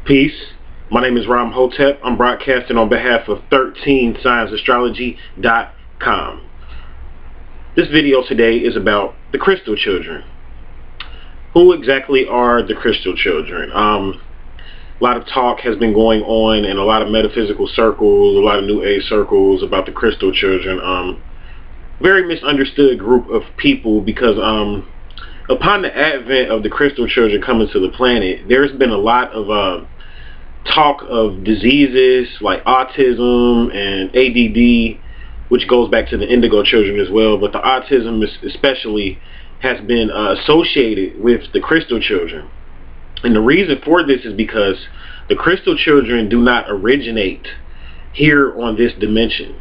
Peace. My name is Ram Hotep. I'm broadcasting on behalf of 13signsastrology.com. This video today is about the crystal children. Who exactly are the crystal children? A lot of talk has been going on in a lot of metaphysical circles, a lot of new age circles about the crystal children. Very misunderstood group of people because upon the advent of the crystal children coming to the planet, there's been a lot of talk of diseases like autism and ADD, which goes back to the indigo children as well, but the autism especially has been associated with the crystal children. And the reason for this is because the crystal children do not originate here on this dimension.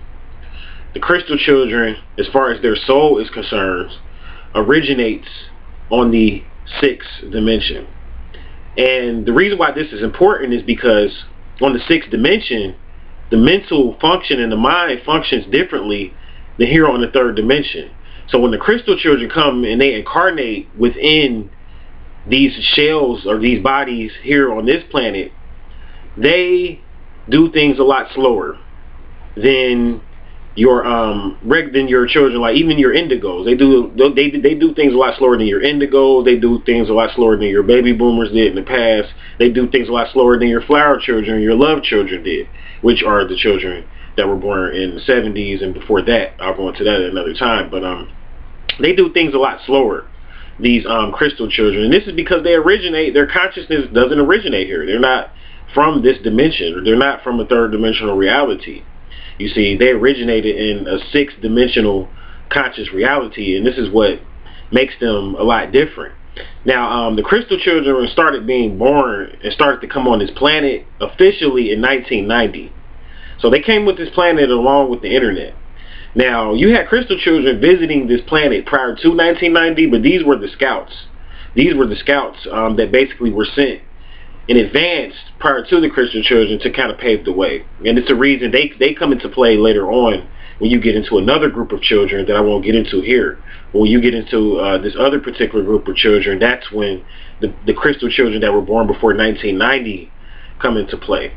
The crystal children, as far as their soul is concerned, originates on the 6th dimension. And the reason why this is important is because on the 6th dimension, the mental function and the mind functions differently than here on the 3rd dimension. So when the crystal children come and they incarnate within these shells or these bodies here on this planet, they do things a lot slower than your children, like even your indigos. They do things a lot slower than your indigos. They do things a lot slower than your baby boomers did in the past. They do things a lot slower than your flower children, your love children did, which are the children that were born in the 70s and before that. I'll go into that at another time. But they do things a lot slower, these crystal children, and this is because their consciousness doesn't originate here. They're not from this dimension, or they're not from a 3rd dimensional reality. You see, they originated in a 6th dimensional conscious reality, and this is what makes them a lot different. Now, the crystal children started being born and started to come on this planet officially in 1990. So they came with this planet along with the internet. Now, you had crystal children visiting this planet prior to 1990, but these were the scouts. These were the scouts that basically were sent in advance prior to the crystal children to kind of pave the way. And it's a reason they come into play later on when you get into another group of children that I won't get into here. When you get into this other particular group of children, that's when the crystal children that were born before 1990 come into play.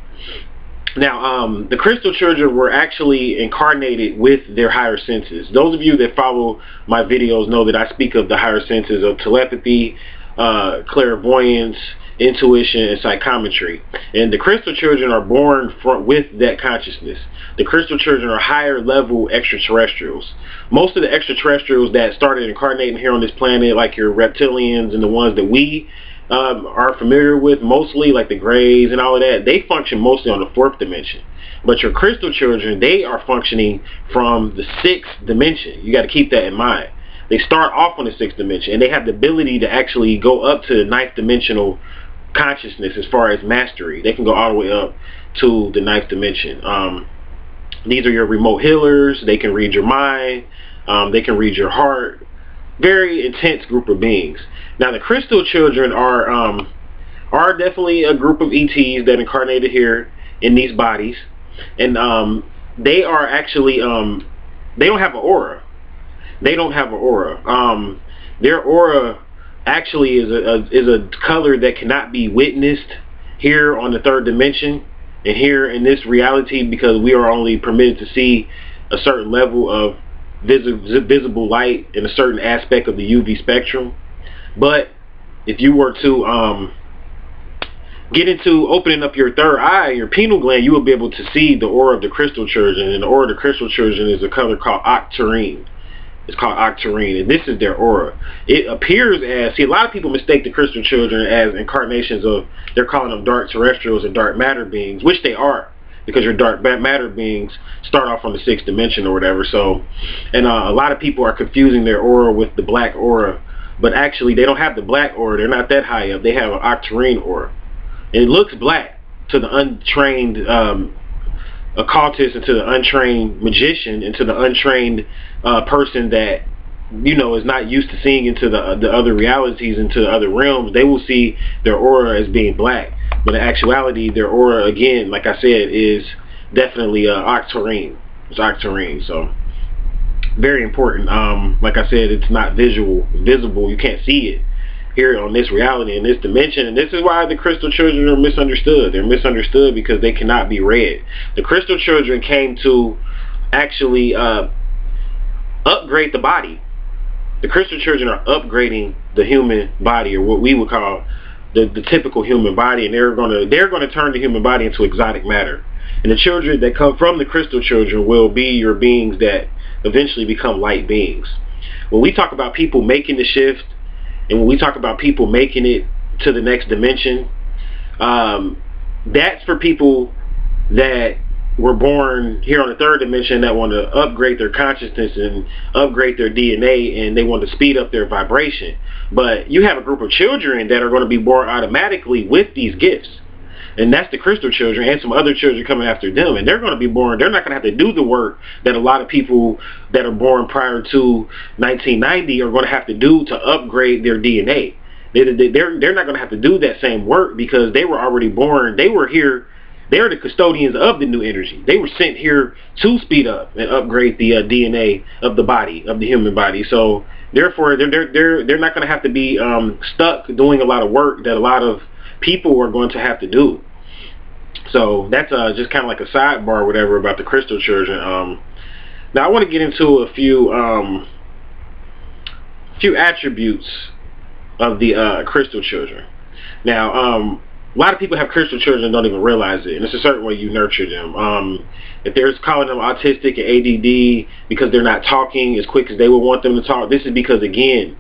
Now, the crystal children were actually incarnated with their higher senses. Those of you that follow my videos know that I speak of the higher senses of telepathy, clairvoyance, intuition, and psychometry. And the crystal children are born with that consciousness. The crystal children are higher level extraterrestrials. Most of the extraterrestrials that started incarnating here on this planet, like your reptilians and the ones that we are familiar with, mostly like the Greys and all of that, they function mostly on the 4th dimension. But your crystal children, they are functioning from the 6th dimension. You got to keep that in mind. They start off on the 6th dimension, and they have the ability to actually go up to the 9th dimensional consciousness as far as mastery. They can go all the way up to the 9th dimension. These are your remote healers. They can read your mind. They can read your heart. Very intense group of beings. Now, the crystal children are definitely a group of ETs that incarnated here in these bodies, and they are actually they don't have an aura. They don't have an aura. Their aura actually is a color that cannot be witnessed here on the 3rd dimension and here in this reality, because we are only permitted to see a certain level of visible light in a certain aspect of the UV spectrum. But if you were to get into opening up your 3rd eye, your pineal gland, you will be able to see the aura of the crystal children, and the aura of the crystal children is a color called octarine. It's called octarine, and this is their aura. It appears as, see, a lot of people mistake the crystal children as incarnations of, they're calling them dark terrestrials and dark matter beings, which they are, because your dark matter beings start off on the 6th dimension or whatever. So, and a lot of people are confusing their aura with the black aura, but actually they don't have the black aura. They're not that high up. They have an octarine aura. And it looks black to the untrained occultist and to the untrained magician and to the untrained person that, you know, is not used to seeing into the other realities, into the other realms. They will see their aura as being black, but in actuality their aura, again, like I said, is definitely octarine. It's octarine. So very important. Like I said, it's not visible. You can't see it. here on this reality, in this dimension. And this is why the crystal children are misunderstood. They're misunderstood because they cannot be read. The crystal children came to actually upgrade the body. The crystal children are upgrading the human body, or what we would call the typical human body, and they're gonna turn the human body into exotic matter. And the children that come from the crystal children will be your beings that eventually become light beings. When we talk about people making the shift, and when we talk about people making it to the next dimension, that's for people that were born here on the third dimension that want to upgrade their consciousness and upgrade their DNA, and they want to speed up their vibration. But you have a group of children that are going to be born automatically with these gifts, and that's the crystal children and some other children coming after them, and they're going to be born. They're not going to have to do the work that a lot of people that are born prior to 1990 are going to have to do to upgrade their DNA. They're not going to have to do that same work because they were already born. They were here. They're the custodians of the new energy. They were sent here to speed up and upgrade the DNA of the body, of the human body. So therefore, they're not going to have to be stuck doing a lot of work that a lot of people are going to have to do. So that's just kind of like a sidebar or whatever about the crystal children. Now I want to get into a few attributes of the crystal children. Now, a lot of people have crystal children and don't even realize it, and it's a certain way you nurture them. If they're calling them autistic and ADD because they're not talking as quick as they would want them to talk, this is because, again,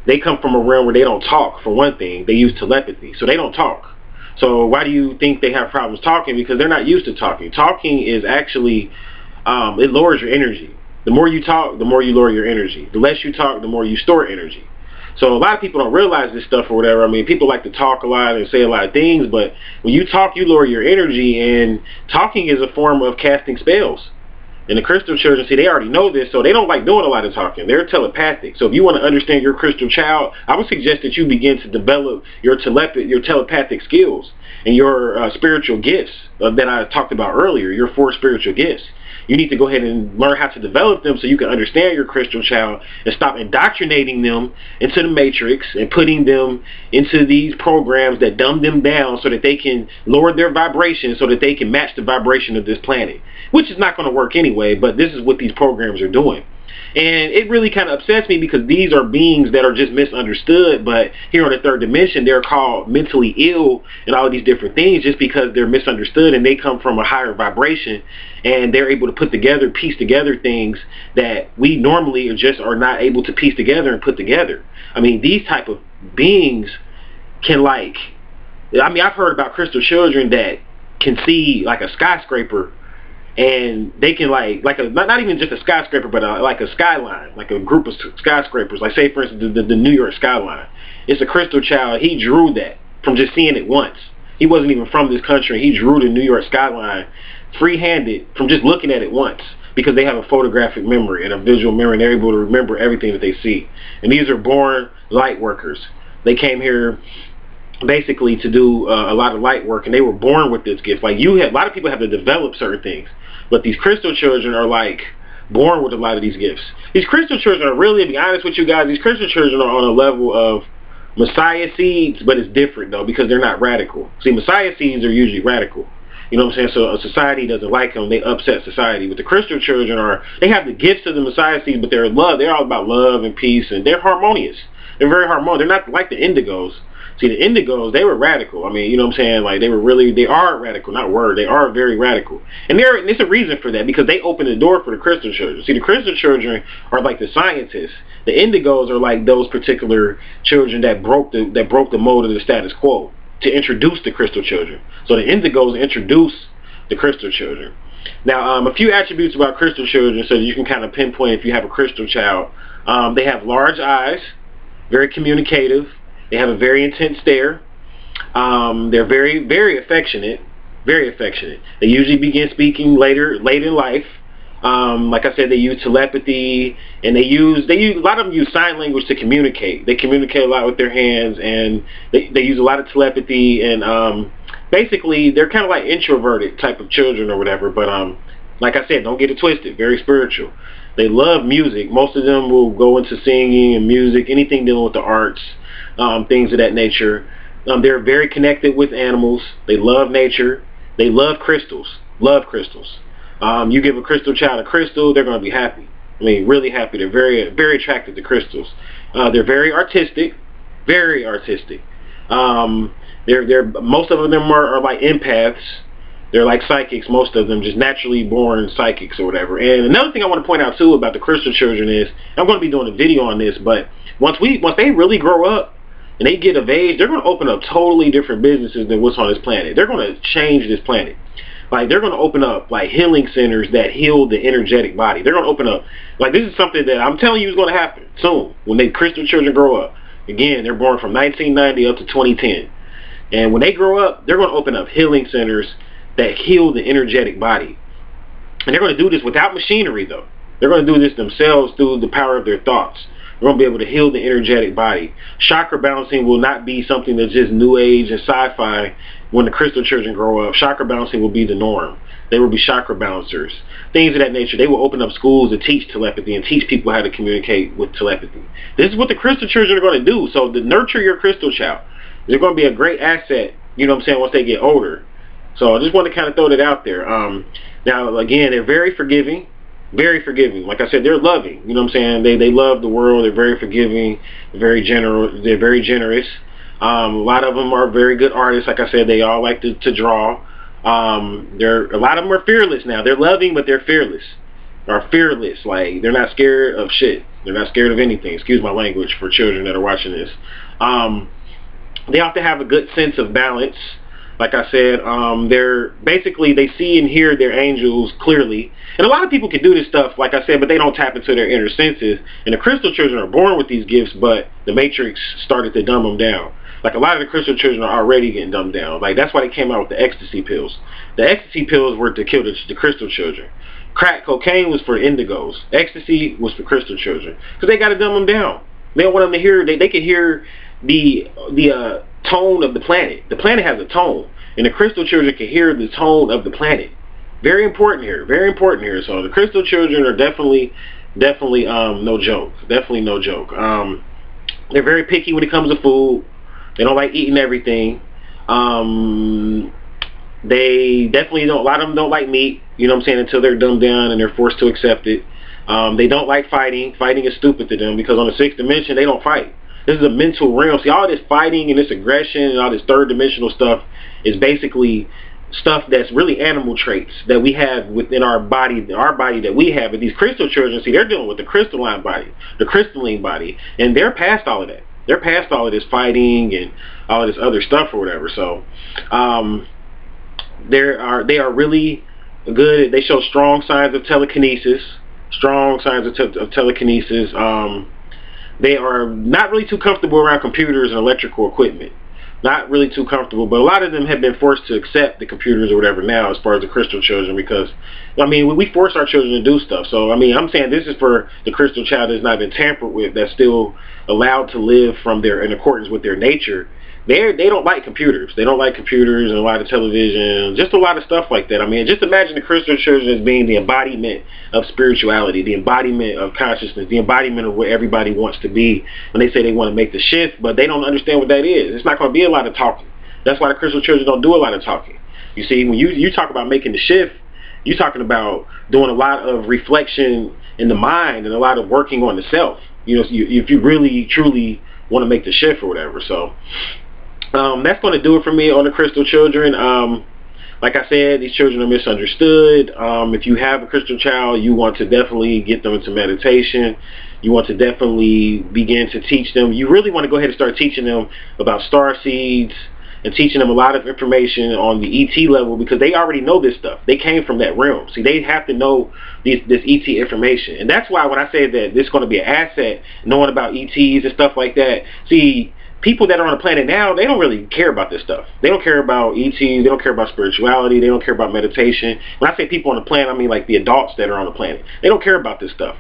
they come from a realm where they don't talk. For one thing, they use telepathy, so they don't talk. So why do you think they have problems talking? Because they're not used to talking. Talking is actually, it lowers your energy. The more you talk, the more you lower your energy. The less you talk, the more you store energy. So a lot of people don't realize this stuff or whatever. I mean, people like to talk a lot and say a lot of things, but when you talk, you lower your energy, and talking is a form of casting spells. And the crystal children, see, they already know this, so they don't like doing a lot of talking. They're telepathic. So if you want to understand your crystal child, I would suggest that you begin to develop your telepathic skills and your spiritual gifts that I talked about earlier, your 4 spiritual gifts. You need to go ahead and learn how to develop them so you can understand your crystal child and stop indoctrinating them into the matrix and putting them into these programs that dumb them down so that they can lower their vibration so that they can match the vibration of this planet, which is not going to work anyway, but this is what these programs are doing. And it really kind of upsets me because these are beings that are just misunderstood, but here on the third dimension, they're called mentally ill and all of these different things just because they're misunderstood, and they come from a higher vibration, and they're able to piece together things that we normally are not able to piece together and put together. I mean, these type of beings can I've heard about crystal children that can see like a skyscraper, and they can not even just a skyscraper, but like a skyline, like a group of skyscrapers, like say for instance the New York skyline. It's a crystal child. He drew that from just seeing it once. He wasn't even from this country. He drew the New York skyline free-handed from just looking at it once, because they have a photographic memory and a visual memory, and they're able to remember everything that they see. And these are born light workers. They came here basically to do a lot of light work, and they were born with this gift. Like, a lot of people have to develop certain things, but these crystal children are like born with a lot of these gifts. These crystal children are really, to be honest with you guys, these crystal children are on a level of Messiah seeds, but it's different though, because they're not radical. See, Messiah seeds are usually radical. You know what I'm saying? So a society doesn't like them, they upset society. But the crystal children they have the gifts of the Messiah seeds, but they're all about love and peace, and they're harmonious. They're very harmonious. They're not like the indigos. See, the indigos, they were radical. I mean, you know what I'm saying? Like, they are radical, not word. They are very radical. And there's a reason for that, because they open the door for the crystal children. See, the crystal children are like the scientists. The indigos are like those particular children that broke the mold of the status quo to introduce the crystal children. So the indigos introduce the crystal children. Now, a few attributes about crystal children so that you can kind of pinpoint if you have a crystal child. They have large eyes, very communicative. They have a very intense stare. They're very, very affectionate. Very affectionate. They usually begin speaking late in life. Like I said, they use telepathy, and they use a lot of them use sign language to communicate. They communicate a lot with their hands, and they use a lot of telepathy, and basically they're kind of like introverted type of children or whatever. But like I said, don't get it twisted. Very spiritual. They love music. Most of them will go into singing and music, anything dealing with the arts. things of that nature. They're very connected with animals. They love nature. They love crystals. Love crystals. You give a crystal child a crystal, they're going to be happy. I mean, really happy. They're very, very attracted to crystals. They're very artistic. Very artistic. Most of them are like empaths. They're like psychics, most of them, just naturally born psychics or whatever. And another thing I want to point out too about the crystal children is, I'm going to be doing a video on this, but once they really grow up and they get of age, they're going to open up totally different businesses than what's on this planet. They're going to change this planet. Like, they're going to open up like healing centers that heal the energetic body. They're going to open up, like, this is something that I'm telling you is going to happen soon when the crystal children grow up. Again, they're born from 1990 up to 2010. And when they grow up, they're going to open up healing centers that heal the energetic body. And they're going to do this without machinery, though. They're going to do this themselves through the power of their thoughts. They're going to be able to heal the energetic body. Chakra balancing will not be something that's just new age and sci-fi when the crystal children grow up. Chakra balancing will be the norm. They will be chakra balancers. Things of that nature. They will open up schools to teach telepathy and teach people how to communicate with telepathy. This is what the crystal children are going to do. So to nurture your crystal child, they're going to be a great asset, you know what I'm saying, once they get older. So I just want to kind of throw that out there. Now, again, they're very forgiving. Very forgiving. Like I said, they're loving. You know what I'm saying? They love the world. They're very forgiving. They're very generous. A lot of them are very good artists. Like I said, they all like to draw. A lot of them are fearless now. They're loving, but they're fearless. They're fearless. Like, they're not scared of shit. They're not scared of anything. Excuse my language for children that are watching this. They have to have a good sense of balance. Like I said, they see and hear their angels clearly. And a lot of people can do this stuff, like I said, but they don't tap into their inner senses. And the crystal children are born with these gifts, but the Matrix started to dumb them down. Like, a lot of the crystal children are already getting dumbed down. Like, that's why they came out with the ecstasy pills. The ecstasy pills were to kill the crystal children. Crack cocaine was for indigos. Ecstasy was for crystal children. Because they got to dumb them down. They don't want them to hear, they can hear the tone of the planet. The planet has a tone. And the crystal children can hear the tone of the planet. Very important here. Very important here. So the crystal children are definitely no joke. Definitely no joke. They're very picky when it comes to food. They don't like eating everything. They definitely don't, a lot of them don't like meat, you know what I'm saying, until they're dumbed down and they're forced to accept it. They don't like fighting. Fighting is stupid to them because on the 6th dimension, they don't fight. This is a mental realm. See, all this fighting and this aggression and all this third dimensional stuff is basically stuff that's really animal traits that we have within our body that we have. But these crystal children, see, they're dealing with the crystalline body, the crystalline body, and they're past all of that. They're past all of this fighting and all of this other stuff or whatever. So they are really good. They show strong signs of telekinesis. Strong signs of telekinesis. They are not really too comfortable around computers and electrical equipment. Not really too comfortable, but a lot of them have been forced to accept the computers or whatever now as far as the crystal children, because, I mean, we force our children to do stuff. So, I mean, I'm saying this is for the crystal child that's not been tampered with, that's still allowed to live in accordance with their nature. They don't like computers. They don't like computers and a lot of television, just a lot of stuff like that. I mean, just imagine the crystal children as being the embodiment of spirituality, the embodiment of consciousness, the embodiment of what everybody wants to be when they say they want to make the shift, but they don't understand what that is. It's not going to be a lot of talking. That's why the crystal children don't do a lot of talking. You see, when you talk about making the shift, you're talking about doing a lot of reflection in the mind and a lot of working on the self. You know, if you really, truly want to make the shift or whatever. So that's going to do it for me on the crystal children. Like I said, these children are misunderstood. If you have a crystal child, you want to definitely get them into meditation. You want to definitely begin to teach them. You really want to go ahead and start teaching them about star seeds and teaching them a lot of information on the ET level, because they already know this stuff. They came from that realm. See, they have to know this ET information. And that's why when I say that this is going to be an asset, knowing about ETs and stuff like that, see, people that are on the planet now, they don't really care about this stuff. They don't care about ETs. They don't care about spirituality. They don't care about meditation. When I say people on the planet, I mean like the adults that are on the planet. They don't care about this stuff.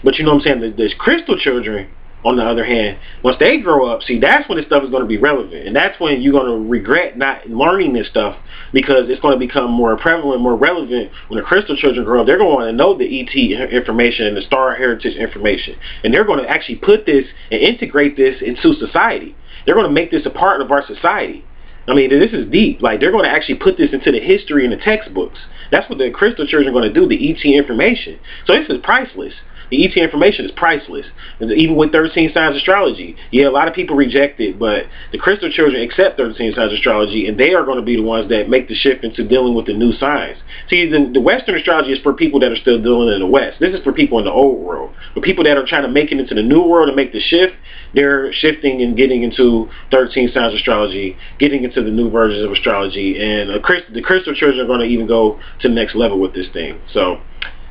But you know what I'm saying? The crystal children, on the other hand, once they grow up, see, that's when this stuff is going to be relevant. And that's when you're going to regret not learning this stuff, because it's going to become more prevalent, more relevant. When the crystal children grow up, they're going to want to know the ET information and the star heritage information. And they're going to actually put this and integrate this into society. They're going to make this a part of our society. I mean, this is deep. Like, they're going to actually put this into the history and the textbooks. That's what the crystal children are going to do, the ET information. So this is priceless. The ET information is priceless. And even with 13 signs astrology, yeah, a lot of people reject it, but the crystal children accept 13 signs astrology, and they are going to be the ones that make the shift into dealing with the new signs. See, the Western astrology is for people that are still dealing in the West. This is for people in the old world. For people that are trying to make it into the new world and make the shift, they're shifting and getting into 13 signs astrology, getting into the new versions of astrology, and the crystal children are going to even go to the next level with this thing. So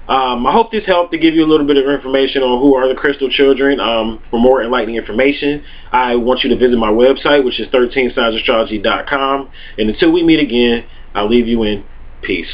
I hope this helped to give you a little bit of information on who are the crystal children. For more enlightening information, I want you to visit my website, which is 13signsastrology.com. And until we meet again, I'll leave you in peace.